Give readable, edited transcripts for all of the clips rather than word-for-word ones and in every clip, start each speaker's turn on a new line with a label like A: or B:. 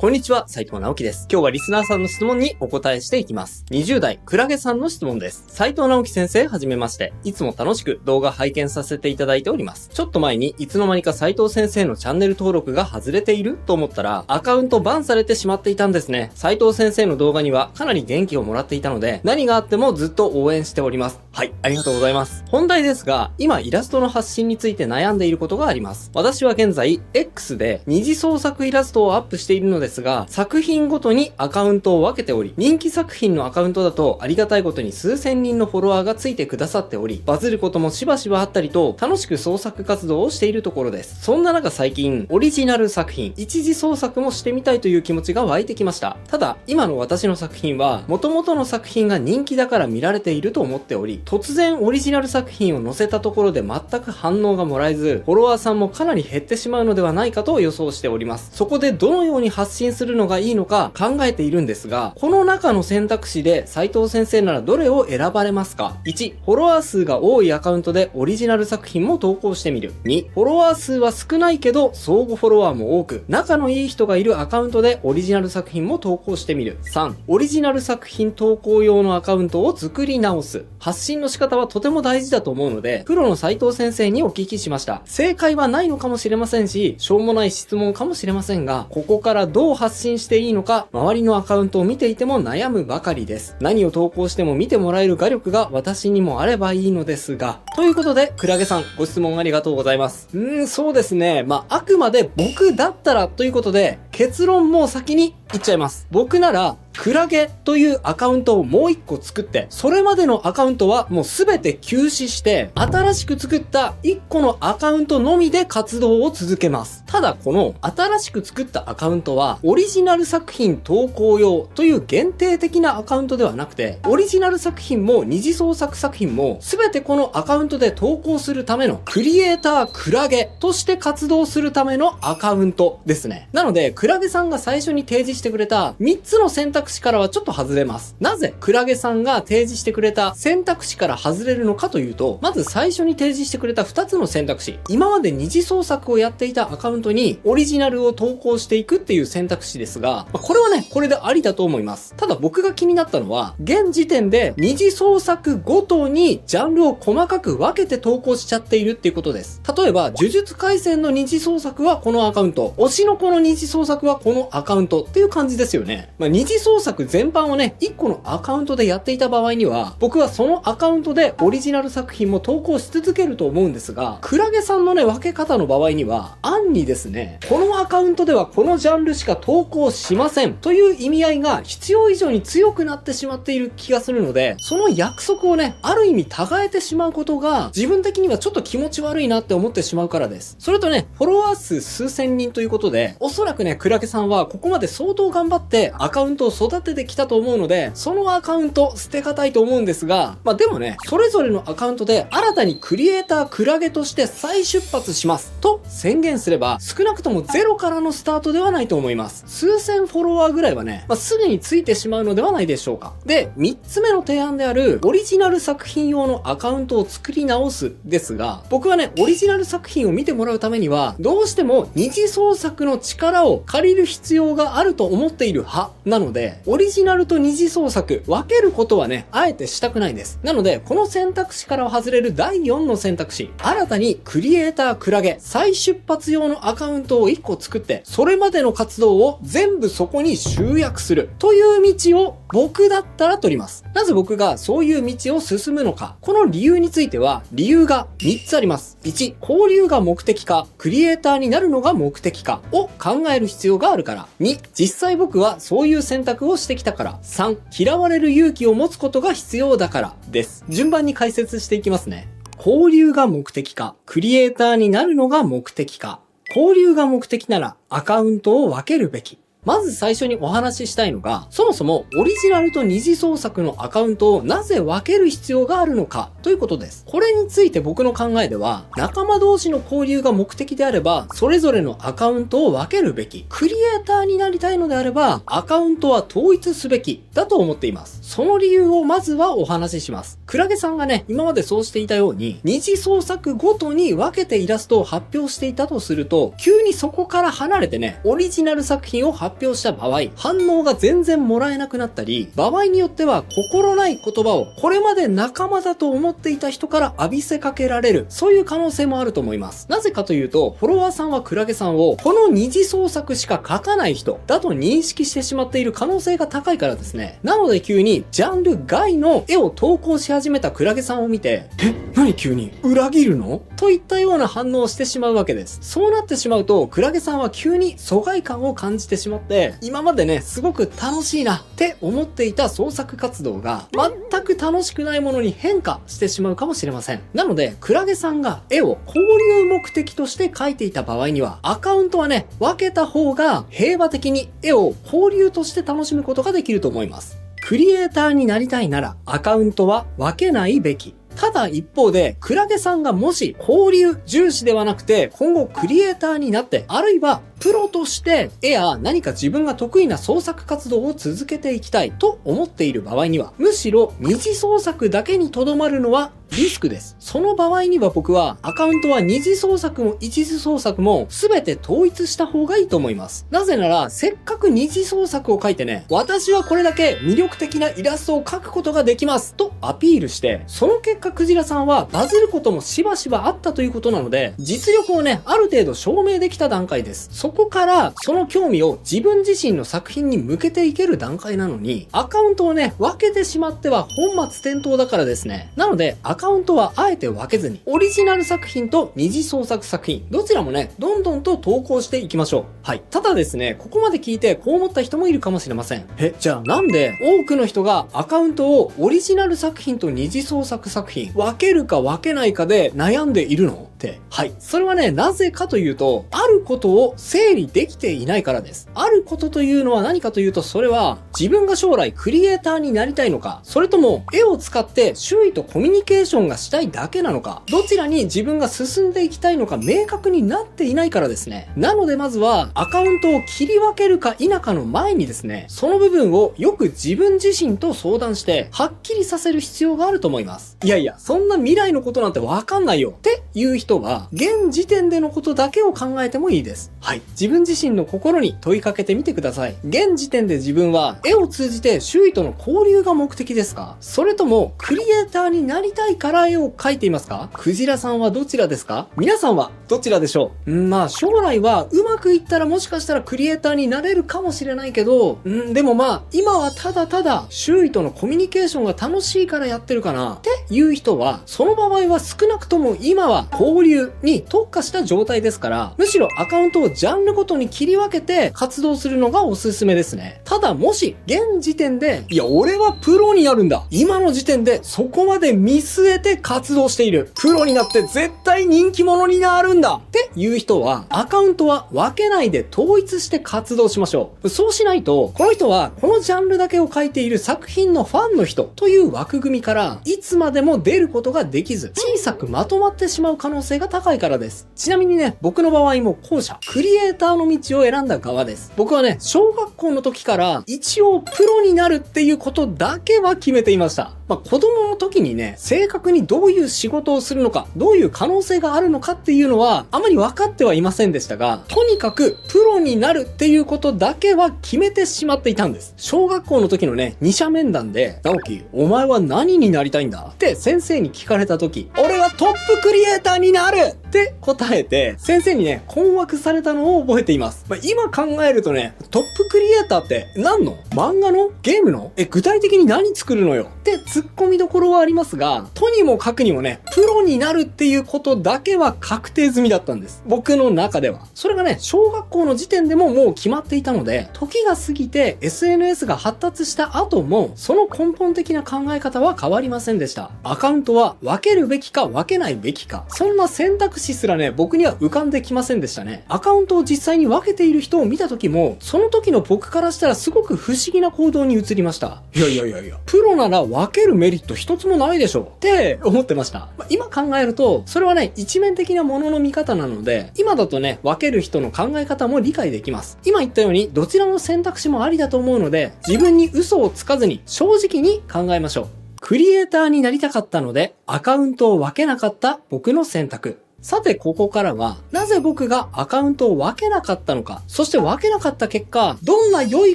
A: こんにちは、斉藤直樹です。今日はリスナーさんの質問にお答えしていきます。20代、クラゲさんの質問です。斉藤直樹先生、はじめまして。いつも楽しく動画拝見させていただいております。ちょっと前に、いつの間にか斉藤先生のチャンネル登録が外れていると思ったら、アカウントバンされてしまっていたんですね。斉藤先生の動画にはかなり元気をもらっていたので、何があってもずっと応援しております。はい、ありがとうございます。本題ですが、今イラストの発信について悩んでいることがあります。私は現在、X で二次創作イラストをアップしているのですが、作品ごとにアカウントを分けており、人気作品のアカウントだとありがたいことに数千人のフォロワーがついてくださっており、バズることもしばしばあったりと、楽しく創作活動をしているところです。そんな中最近、オリジナル作品、一次創作もしてみたいという気持ちが湧いてきました。ただ、今の私の作品は、元々の作品が人気だから見られていると思っており、突然オリジナル作品を載せたところで全く反応がもらえず、フォロワーさんもかなり減ってしまうのではないかと予想しております。そこでどのように発信するのがいいのか考えているんですが、この中の選択肢で斉藤先生ならどれを選ばれますか？ 1、フォロワー数が多いアカウントでオリジナル作品も投稿してみる。2、フォロワー数は少ないけど相互フォロワーも多く、仲のいい人がいるアカウントでオリジナル作品も投稿してみる。3、オリジナル作品投稿用のアカウントを作り直す。発信の仕方はとても大事だと思うので、プロの斉藤先生にお聞きしました。正解はないのかもしれませんし、しょうもない質問かもしれませんが、ここからどう発信していいのか、周りのアカウントを見ていても悩むばかりです。何を投稿しても見てもらえる画力が私にもあればいいのですが。ということで、クラゲさん、ご質問ありがとうございます。そうですね。あくまで僕だったらということで、結論も先に言っちゃいます。僕なら、クラゲというアカウントをもう一個作って、それまでのアカウントはもうすべて休止して、新しく作った一個のアカウントのみで活動を続けます。ただこの新しく作ったアカウントは、オリジナル作品投稿用という限定的なアカウントではなくて、オリジナル作品も二次創作作品もすべてこのアカウントで投稿するためのクリエイタークラゲとして活動するためのアカウントですね。なので、クラゲさんが最初に提示してくれた3つの選択肢からはちょっと外れます。なぜクラゲさんが提示してくれた選択肢から外れるのかというと、まず最初に提示してくれた2つの選択肢。今まで二次創作をやっていたアカウントにオリジナルを投稿していくっていう選択肢ですが、これはね、これでありだと思います。ただ僕が気になったのは、現時点で二次創作ごとにジャンルを細かく分けて投稿しちゃっているっていうことです。例えば、呪術廻戦の二次創作はこのアカウント、推しの子の二次創作はこのアカウントっていう感じですよね。二次創作全般をね、1個のアカウントでやっていた場合には、僕はそのアカウントでオリジナル作品も投稿し続けると思うんですが、クラゲさんのね、分け方の場合には、暗にですね、このアカウントではこのジャンルしか投稿しませんという意味合いが必要以上に強くなってしまっている気がするので、その約束をね、ある意味違えてしまうことが、自分的にはちょっと気持ち悪いなって思ってしまうからです。それとね、フォロワー数数千人ということで、おそらくね、クラゲさんはここまで相当頑張ってアカウントを育ててきたと思うので、そのアカウント捨てがたいと思うんですが、でもね、それぞれのアカウントで新たにクリエイタークラゲとして再出発しますと宣言すれば、少なくともゼロからのスタートではないと思います。数千フォロワーぐらいはね、すぐについてしまうのではないでしょうか。で、3つ目の提案であるオリジナル作品用のアカウントを作り直すですが、僕はね、オリジナル作品を見てもらうためには、どうしても二次創作の力を借りる必要があると思っている派なので、オリジナルと二次創作分けることはね、あえてしたくないです。なので、この選択肢から外れる第4の選択肢、新たにクリエイタークラゲ再出発用のアカウントを1個作って、それまでの活動を全部そこに集約するという道を僕だったら取ります。なぜ僕がそういう道を進むのか。この理由については、理由が3つあります。1、交流が目的か、クリエイターになるのが目的かを考える必要があるから。2、実際僕はそういう選択をしてきたから。3、嫌われる勇気を持つことが必要だからです。順番に解説していきますね。交流が目的か、クリエイターになるのが目的か。交流が目的ならアカウントを分けるべき。まず最初にお話ししたいのが、そもそもオリジナルと二次創作のアカウントをなぜ分ける必要があるのかということです。これについて僕の考えでは、仲間同士の交流が目的であれば、それぞれのアカウントを分けるべき。クリエイターになりたいのであれば、アカウントは統一すべきだと思っています。その理由をまずはお話しします。クラゲさんがね、今までそうしていたように、二次創作ごとに分けてイラストを発表していたとすると、急にそこから離れてね、オリジナル作品を発表した場合、反応が全然もらえなくなったり、場合によっては心ない言葉をこれまで仲間だと思っていた人から浴びせかけられる、そういう可能性もあると思います。なぜかというと、フォロワーさんはクラゲさんをこの二次創作しか書かない人だと認識してしまっている可能性が高いからですね。なので急にジャンル外の絵を投稿し始めたクラゲさんを見て、何急に裏切るのといったような反応をしてしまうわけです。そうなってしまうと、クラゲさんは急に疎外感を感じてしまって、今までね、すごく楽しいなって思っていた創作活動が全く楽しくないものに変化してしまうかもしれません。なので、クラゲさんが絵を交流目的として描いていた場合には、アカウントはね、分けた方が平和的に絵を交流として楽しむことができると思います。クリエイターになりたいなら、アカウントは分けないべき。ただ一方で、クラゲさんがもし交流重視ではなくて、今後クリエイターになって、あるいはプロとして絵や何か自分が得意な創作活動を続けていきたいと思っている場合には、むしろ二次創作だけにとどまるのはリスクです。その場合には僕はアカウントは二次創作も一次創作も全て統一した方がいいと思います。なぜなら、せっかく二次創作を書いてね、私はこれだけ魅力的なイラストを描くことができますとアピールして、その結果クジラさんはバズることもしばしばあったということなので、実力をね、ある程度証明できた段階です。そこからその興味を自分自身の作品に向けていける段階なのに、アカウントをね、分けてしまっては本末転倒だからですね。なので、アカウントはあえて分けずに、オリジナル作品と二次創作作品、どちらもね、どんどんと投稿していきましょう。はい。ただですね、ここまで聞いてこう思った人もいるかもしれません。じゃあなんで多くの人がアカウントをオリジナル作品と二次創作作品、分けるか分けないかで悩んでいるの？って。はい。それはね、なぜかというと、あることを整理できていないからです。あることというのは何かというと、それは自分が将来クリエイターになりたいのか、それとも絵を使って周囲とコミュニケーションがしたいだけなのか、どちらに自分が進んでいきたいのか明確になっていないからですね。なのでまずはアカウントを切り分けるか否かの前にですね、その部分をよく自分自身と相談してはっきりさせる必要があると思います。いやいや、そんな未来のことなんてわかんないよっていう人は、現時点でのことだけを考えてもいいです。はい。自分自身の心に問いかけてみてください。現時点で自分は絵を通じて周囲との交流が目的ですか？それともクリエイターになりたいから絵を描いていますか？クジラさんはどちらですか？皆さんはどちらでしょう？まあ将来はうまくいったらもしかしたらクリエイターになれるかもしれないけど、でもまあ今はただただ周囲とのコミュニケーションが楽しいからやってるかなっていう人は、その場合は少なくとも今は交流に特化した状態ですから、むしろアカウントをジャンルごとに切り分けて活動するのがおすすめですね。ただもし現時点で、いや俺はプロになるんだ、今の時点でそこまで見据えて活動している、プロになって絶対人気者になるんだっていう人は、アカウントは分けないで統一して活動しましょう。そうしないと、この人はこのジャンルだけを描いている作品のファンの人という枠組みからいつまでも出ることができず、小さくまとまってしまう可能性が高いからです。ちなみにね、僕の場合も後者、クリエイターの道を選んだ側です。僕はね、小学校の時から一応プロになるっていうことだけは決めていました。子供の時にね、正確にどういう仕事をするのか、どういう可能性があるのかっていうのはあまり分かってはいませんでしたが、とにかくプロになるっていうことだけは決めてしまっていたんです。小学校の時のね、二者面談で、直樹、お前は何になりたいんだって先生に聞かれた時、俺はトップクリエイターになるって答えて、先生にね、困惑されたのを覚えています。今考えるとね、トップクリエイターって何の？漫画の？ゲームの？具体的に何作るのよって突っ込みどころはありますが、とにもかくにもね、プロになるっていうことだけは確定済みだったんです。僕の中では。それがね、小学校の時点でももう決まっていたので、時が過ぎて SNS が発達した後も、その根本的な考え方は変わりませんでした。アカウントは分けるべきか分けないべきか、そんな選択肢すらね、僕には浮かんできませんでしたね。アカウントを実際に分けている人を見た時も、その時の僕からしたらすごく不思議な行動に移りました。いや、プロなら分けるメリット一つもないでしょって思ってました。今考えると、それはね、一面的なものの見方なので、今だとね、分ける人の考え方も理解できます。今言ったように、どちらの選択肢もありだと思うので、自分に嘘をつかずに正直に考えましょう。クリエイターになりたかったので、アカウントを分けなかった僕の選択。さてここからは、なぜ僕がアカウントを分けなかったのか、そして分けなかった結果、どんな良い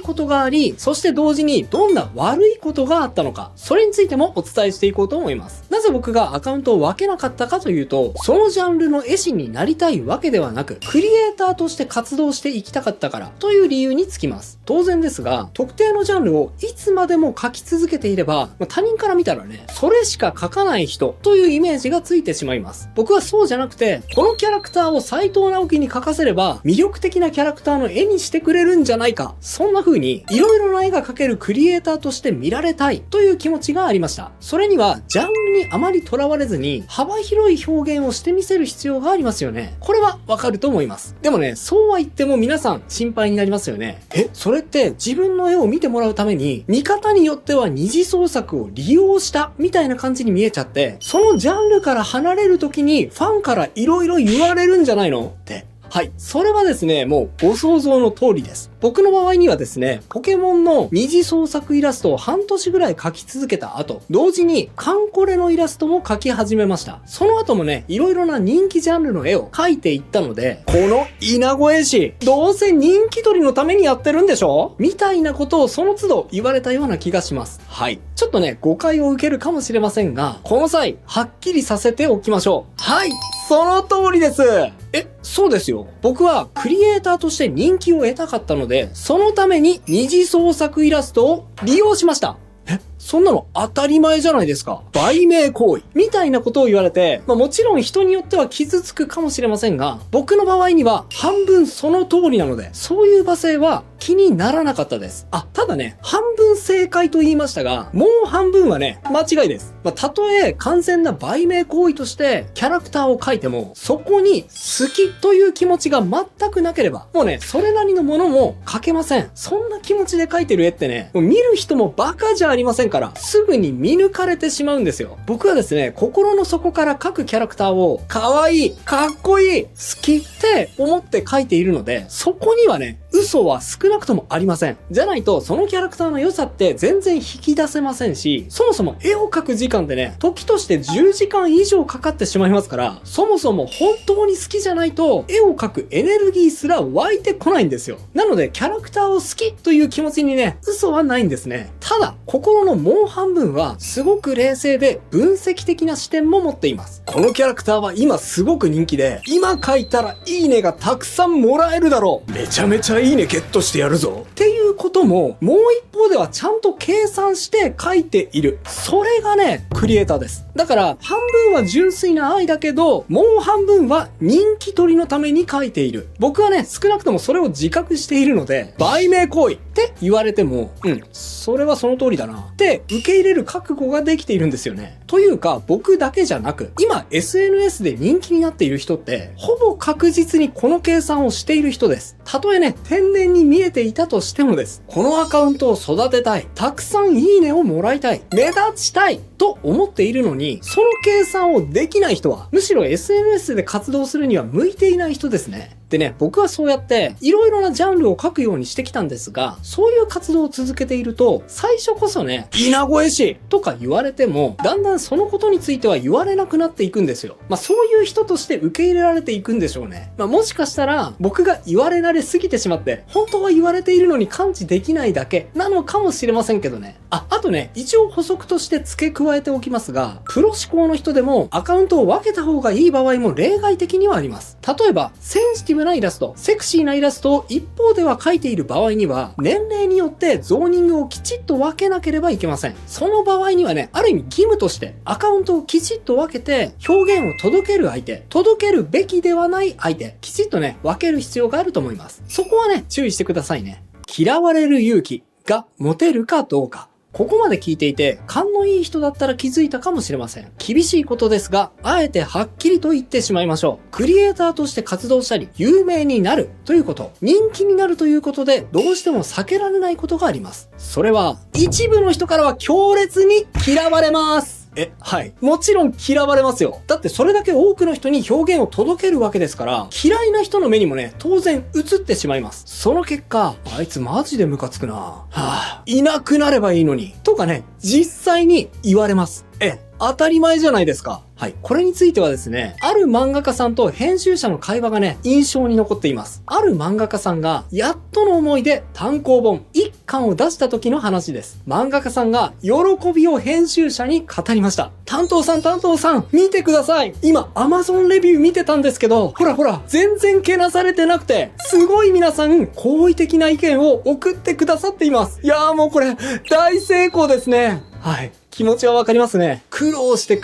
A: ことがあり、そして同時にどんな悪いことがあったのか、それについてもお伝えしていこうと思います。なぜ僕がアカウントを分けなかったかというと、そのジャンルの絵師になりたいわけではなく、クリエイターとして活動していきたかったからという理由につきます。当然ですが、特定のジャンルをいつまでも描き続けていれば、他人から見たらね、それしか描かない人というイメージがついてしまいます。僕はそうじゃなくて、このキャラクターを斉藤直樹に描かせれば、魅力的なキャラクターの絵にしてくれるんじゃないか。そんな風に、いろいろな絵が描けるクリエイターとして見られたいという気持ちがありました。それには、ジャンルにあまりとらわれずに、幅広い表現をしてみせる必要がありますよね。これはわかると思います。でもね、そうは言っても皆さん心配になりますよね。それって自分の絵を見てもらうために、見方によっては二次創作を利用したみたいな感じに見えちゃって、そのジャンルから離れる時にファンから色々言われるんじゃないのって。はい。それはですね、もうご想像の通りです。僕の場合にはですね、ポケモンの二次創作イラストを半年ぐらい描き続けた後、同時にカンコレのイラストも描き始めました。その後もね、いろいろな人気ジャンルの絵を描いていったので、この稲子絵師、どうせ人気取りのためにやってるんでしょみたいなことをその都度言われたような気がします。はい。ちょっとね、誤解を受けるかもしれませんが、この際、はっきりさせておきましょう。はい。その通りです。そうですよ。僕はクリエイターとして人気を得たかったので、そのために二次創作イラストを利用しました。そんなの当たり前じゃないですか。売名行為みたいなことを言われて、もちろん人によっては傷つくかもしれませんが、僕の場合には半分その通りなので、そういう罵声は気にならなかったです。ただね、半分正解と言いましたが、もう半分はね、間違いです。たとえ完全な売名行為としてキャラクターを描いても、そこに好きという気持ちが全くなければ、もうね、それなりのものも描けません。そんな気持ちで描いてる絵ってね、もう見る人もバカじゃありませんから、すぐに見抜かれてしまうんですよ。僕はですね、心の底から描くキャラクターを、可愛い、かっこいい、好きって思って描いているので、そこにはね、嘘は少なくともありません。じゃないと、そのキャラクターの良さって全然引き出せませんし、そもそも絵を描く時間ってね、時として10時間以上かかってしまいますから、そもそも本当に好きじゃないと、絵を描くエネルギーすら湧いてこないんですよ。なので、キャラクターを好きという気持ちにね、嘘はないんですね。ただ、心のもう半分は、すごく冷静で分析的な視点も持っています。このキャラクターは今すごく人気で、今描いたらいいねがたくさんもらえるだろう。めちゃめちゃいいねゲットしてやるぞ。っていうことも、もう一方ではちゃんと計算して書いている。それがね、クリエイターです。だから、半分は純粋な愛だけど、もう半分は人気取りのために書いている。僕はね、少なくともそれを自覚しているので、売名行為って言われても、それはその通りだな。って受け入れる覚悟ができているんですよね。というか、僕だけじゃなく、今 SNS で人気になっている人って、ほぼ確実にこの計算をしている人です。たとえね、天然に見えていたとしてもです。このアカウントを育てたい。たくさんいいねをもらいたい。目立ちたい。と思っているのに、その計算をできない人は、むしろ SNS で活動するには向いていない人ですね。でね、僕はそうやっていろいろなジャンルを書くようにしてきたんですが、そういう活動を続けていると、最初こそね、稲子絵師とか言われても、だんだんそのことについては言われなくなっていくんですよ。そういう人として受け入れられていくんでしょうね。もしかしたら、僕が言われ慣れすぎてしまって、本当は言われているのに感知できないだけなのかもしれませんけどね。あとね、一応補足として付け加えておきますが、プロ志向の人でもアカウントを分けた方がいい場合も例外的にはあります。例えば、センシティブなイラスト、セクシーなイラストを一方では描いている場合には、年齢によってゾーニングをきちっと分けなければいけません。その場合にはね、ある意味義務としてアカウントをきちっと分けて、表現を届ける相手、届けるべきではない相手、きちっとね、分ける必要があると思います。そこはね、注意してくださいね。嫌われる勇気が持てるかどうか。ここまで聞いていて、勘のいい人だったら気づいたかもしれません。厳しいことですが、あえてはっきりと言ってしまいましょう。クリエイターとして活動したり、有名になるということ、人気になるということで、どうしても避けられないことがあります。それは、一部の人からは強烈に嫌われます。はい。もちろん嫌われますよ。だってそれだけ多くの人に表現を届けるわけですから、嫌いな人の目にもね、当然映ってしまいます。その結果、あいつマジでムカつくな。いなくなればいいのに。とかね、実際に言われます。当たり前じゃないですか。はい。これについてはですね、ある漫画家さんと編集者の会話がね、印象に残っています。ある漫画家さんが、やっとの思いで単行本1巻を出した時の話です。漫画家さんが、喜びを編集者に語りました。担当さん、見てください。今、Amazon レビュー見てたんですけど、ほら、全然けなされてなくて、すごい皆さん、好意的な意見を送ってくださっています。いやーもうこれ、大成功ですね。はい。気持ちはわかりますね。苦労して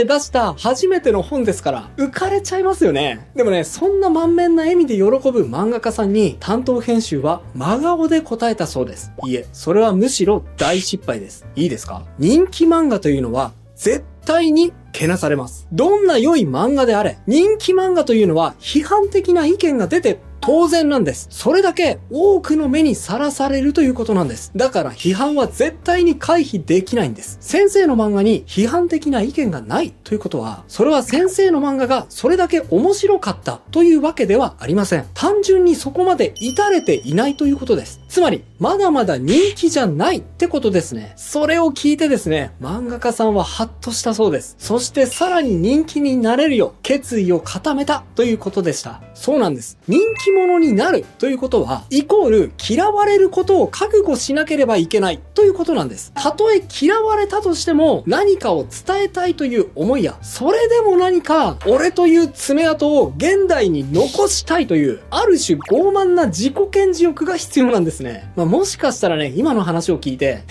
A: 出した初めての本ですから、浮かれちゃいますよね。でもね、そんな満面な笑みで喜ぶ漫画家さんに、担当編集は真顔で答えたそうです。いえ、それはむしろ大失敗です。いいですか？人気漫画というのは、絶対にけなされます。どんな良い漫画であれ、人気漫画というのは批判的な意見が出て当然なんです。それだけ多くの目にさらされるということなんです。だから批判は絶対に回避できないんです。先生の漫画に批判的な意見がないということは、それは先生の漫画がそれだけ面白かったというわけではありません。単純にそこまで至れていないということです。つまり、まだまだ人気じゃないってことですね。それを聞いてですね、漫画家さんはハッとしたそうです。そしてさらに人気になれるよう決意を固めたということでした。そうなんです。人気者になるということは、イコール嫌われることを覚悟しなければいけないということなんです。たとえ嫌われたとしても何かを伝えたいという思いや、それでも何か俺という爪痕を現代に残したいという、ある種傲慢な自己顕示欲が必要なんですね。もしかしたらね、今の話を聞いて、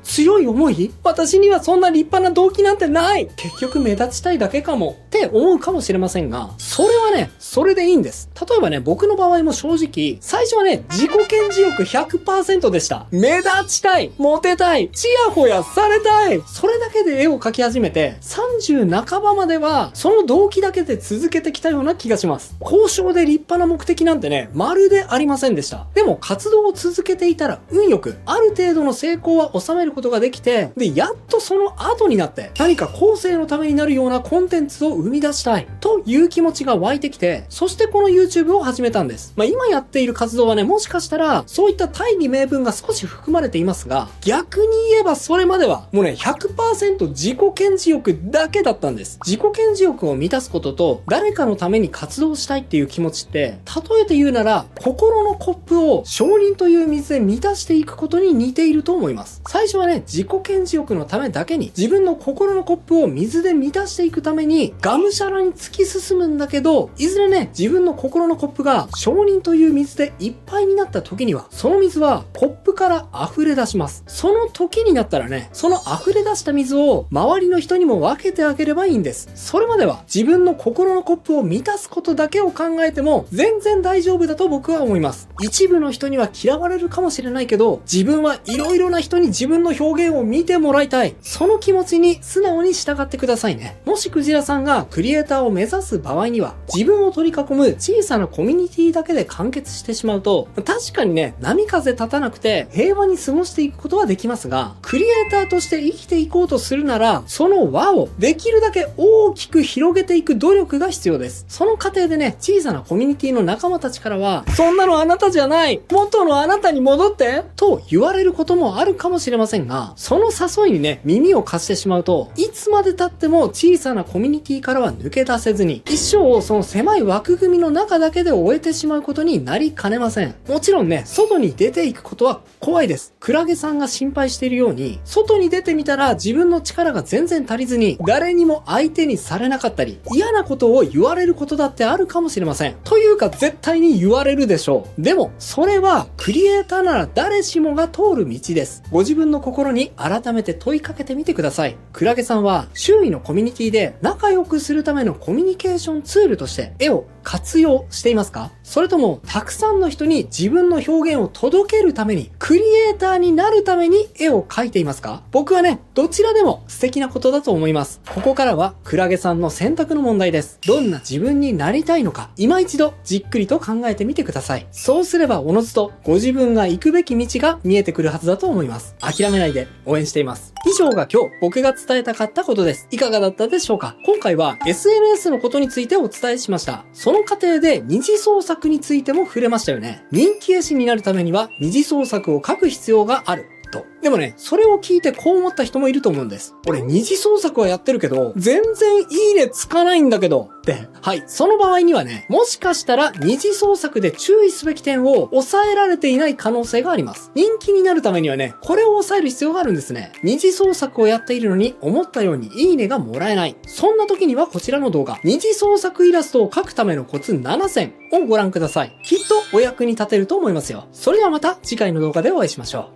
A: 強い思い？私にはそんな立派な動機なんてない！結局目立ちたいだけかもって思うかもしれませんが、それはね、それでいいんです。例えばね、僕の場合も正直、最初はね、自己顕示欲 100% でした。目立ちたい！モテたい！チヤホヤされたい！それだけで絵を描き始めて、30半ばまでは、その動機だけで続けてきたような気がします。交渉で立派な目的なんてね、まるでありませんでした。でも活動を続けていたら、運よく、ある程度の成功は収めることができて、で、やっとその後になって、何か後世のためになるようなコンテンツを生み出したい、という気持ちが湧いてきて、そしてこの YouTube を始めたんです。今やっている活動はね、もしかしたら、そういった大義名分が少し含まれていますが、逆に言えばそれまでは、もうね、100% 自己顕示欲だけだったんです。自己顕示欲を満たすことと、誰かのために活動したいっていう気持ちって、例えて言うなら、心のコップを承認という水で満たしていくことに似ていると思います。最初はね、自己顕示欲のためだけに、自分の心のコップを水で満たしていくために、がむしゃらに突き進むんだけど、いずれね、自分の心のコップが承認という水でいっぱいになった時には、その水はコップから溢れ出します。その時になったらね、その溢れ出した水を周りの人にも分けてあげればいいんです。それまでは自分の心のコップを満たすことだけを考えても全然大丈夫だと僕は思います。一部の人には嫌われるかもしれないけど、自分はいろいろな人に自分の表現を見てもらいたい。その気持ちに素直に従ってくださいね。もしクジラさんがクリエイターを目指す場合には、自分を取り囲む小さなコミュニティだけで完結してしまうと、確かにね、波風立たなくて平和に過ごしていくことはできますが、クリエイターとして生きていこうとするなら、その輪をできるだけ大きく広げていく努力が必要です。その過程でね、小さなコミュニティの仲間たちからは、そんなのあなたじゃない！元のあなたに戻って！と言われることもあるかもしれませんが、その誘いにね、耳を貸してしまうと、いつまで経っても小さなコミュニティからは抜け出せずに、一生をその狭い枠組みの中だけで終えてしまうことになりかねません。もちろんね、外に出ていくことは怖いです。クラゲさんが心配しているように、外に出てみたら自分の力が全然足りずに、誰にも相手にされなかったり、嫌なことを言われることだってあるかもしれません。というか絶対に言われるでしょう。でも、それはクリエイターなら誰しもが通る道です。ご自分の心に改めて問いかけてみてください。クラゲさんは周囲のコミュニティで仲良くするためのコミュニケーションツールとして絵を活用していますか？それともたくさんの人に自分の表現を届けるために、クリエイターになるために絵を描いていますか？僕はね、どちらでも素敵なことだと思います。ここからはクラゲさんの選択の問題です。どんな自分になりたいのか、今一度じっくりと考えてみてください。そうすればおのずとご自分が行くべき道が見えてくるはずだと思います。諦めないで応援しています。以上が今日僕が伝えたかったことです。いかがだったでしょうか？今回は SNS のことについてお伝えしました。その過程で二次創作についても触れましたよね。人気絵師になるためには二次創作を書く必要があるとでもね、それを聞いてこう思った人もいると思うんです。俺二次創作はやってるけど、全然いいねつかないんだけど、って。はい。その場合にはね、もしかしたら二次創作で注意すべき点を抑えられていない可能性があります。人気になるためにはね、これを抑える必要があるんですね。二次創作をやっているのに思ったようにいいねがもらえない。そんな時にはこちらの動画、二次創作イラストを描くためのコツ7選をご覧ください。きっとお役に立てると思いますよ。それではまた次回の動画でお会いしましょ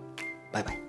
A: う。バイバイ。